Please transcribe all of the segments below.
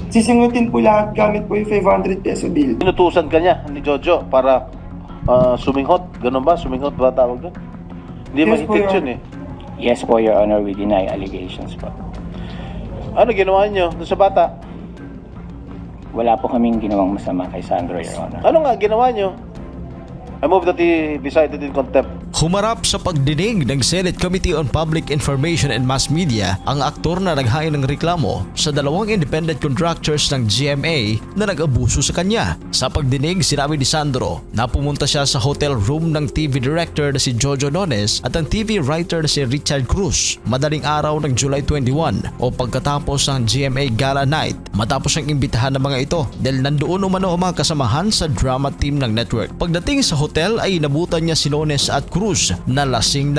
Sisingutin po lahat gamit po yung 500 peso bill. Inutusan ka niya ni Jojo para suminghot. Ganun ba? Suminghot ba tawag doon? Hindi Yes, mahigpit po, Your yun eh. Yes po, Your Honor, we deny allegations po. Ano ginawa niyo doon sa bata? Wala po kaming ginawang masama kay Sandro, Your Honor. Ano nga ginawa niyo? I move that he be cited in contempt. Humarap sa pagdinig ng Senate Committee on Public Information and Mass Media ang aktor na naghain ng reklamo sa dalawang independent contractors ng GMA na nag-abuso sa kanya. Sa pagdinig, sinabi ni Sandro na pumunta siya sa hotel room ng TV director na si Jojo Nones at ang TV writer na si Richard Cruz madaling araw ng July 21 o pagkatapos ng GMA Gala Night matapos ang imbitahan ng mga ito dahil nandoon umano ang mga kasamahan sa drama team ng network. Pagdating sa hotel ay inabutan niya si Nones at Cruz na lasing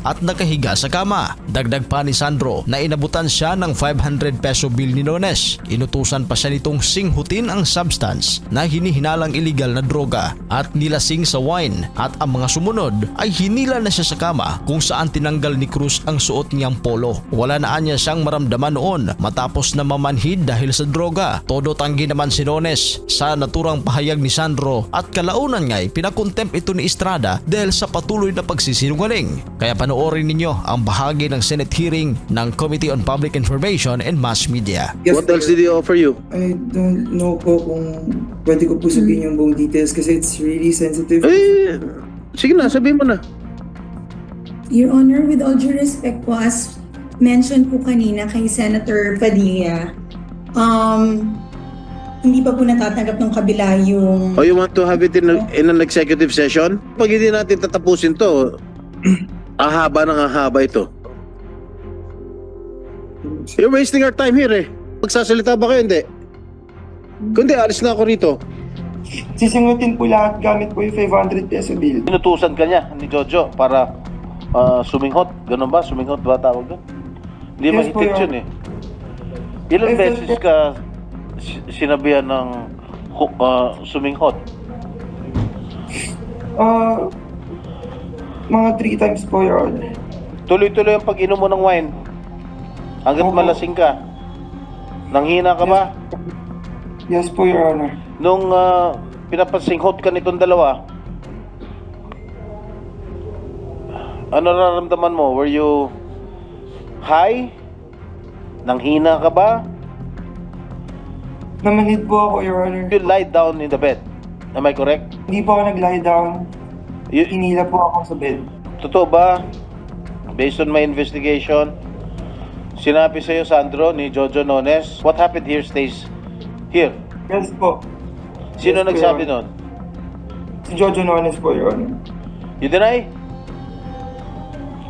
at nakahiga sa kama. Dagdag pa ni Sandro na inabutan siya ng 500 peso bill ni Nones. Inutusan pa siya nitong singhutin ang substance na hinihinalang illegal na droga at nilasing sa wine at ang mga sumunod ay hinila na siya sa kama kung saan tinanggal ni Cruz ang suot niyang polo. Wala na niya siyang maramdaman noon matapos na mamanhid dahil sa droga. Todo tanggi naman si Nones sa naturang pahayag ni Sandro at kalaunan nga'y pinakontempt ito ni Estrada dahil sa patuloy na pagsisinungaling. Kaya panoorin ninyo ang bahagi ng Senate hearing ng Committee on Public Information and Mass Media. Yes, What else did he offer you? I don't know po kung pwede ko po sabihin yung buong details kasi it's really sensitive. Eh, sige na, sabihin mo na. Your Honor, with all due respect po, as mentioned po kanina kay Senator Padilla, hindi pa po natatanggap ng kabila yung... Oh, you want to have it in an executive session? Pag hindi natin tatapusin to, ahaba ng ahaba ito. You're wasting our time here eh. Magsasalita ba kayo? Hindi. Kundi, alis na ako rito. Sisingutin po lahat gamit po yung 500 peso bill. Inutusan ka niya ni Jojo para suminghot. Ganun ba? Suminghot ba tawag doon? Hindi Yes, po, mahigpit Your yun eh. Ilang Yes, beses sir. ka sinabihan ng suminghot? Mga 3 times po, Your Honor. Tuloy-tuloy ang pag-inom mo ng wine. Hanggat Opo. malasing ka. Nanghina ka ba? Yes po, Your Honor. Nung pinapasinghot ka nitong dalawa, ano nararamdaman mo? Were you high? Nanghina ka ba? Namanhid po ako, Your Honor. You lie down in the bed. Am I correct? Hindi po ako nag-lie down. Hinila po ako sa bed. Totoo ba? Based on my investigation, sinabi sa'yo, Sandro, ni Jojo Nones, what happened here stays here. Yes po. Sino Yes, po, nagsabi Your Honor. nun? Si Jojo Nones po, Your Honor. You deny?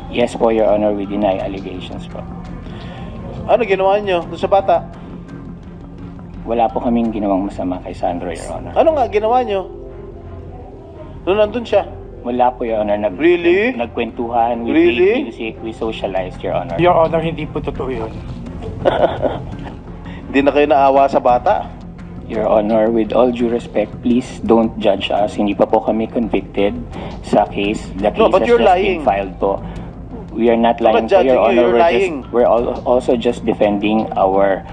Yes po, Your Honor, we deny allegations po. Ano ginawa niyo doon sa bata? Wala po kaming ginawang masama kay Sandro, Your Honor. Ano nga ginawa niyo? Doon nandun siya. Wala po, Your Honor. Really? Nagkwentuhan, we Really? played music, we socialized, Your Honor. Your Honor, hindi po totoo yun. Hindi na kayo naawa sa bata. Your Honor, with all due respect, please don't judge us. Hindi pa po kami convicted sa case. The case No, but has you're just lying. been filed po. We are not I'm lying not po, Your judging you, Honor. you're lying. We're also just defending our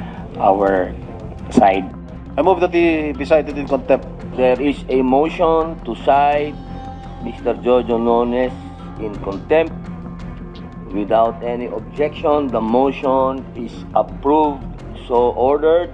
side. I move that he be cited in contempt. There is a motion to cite Mr. Jojo Nones in contempt. Without any objection, the motion is approved. So ordered.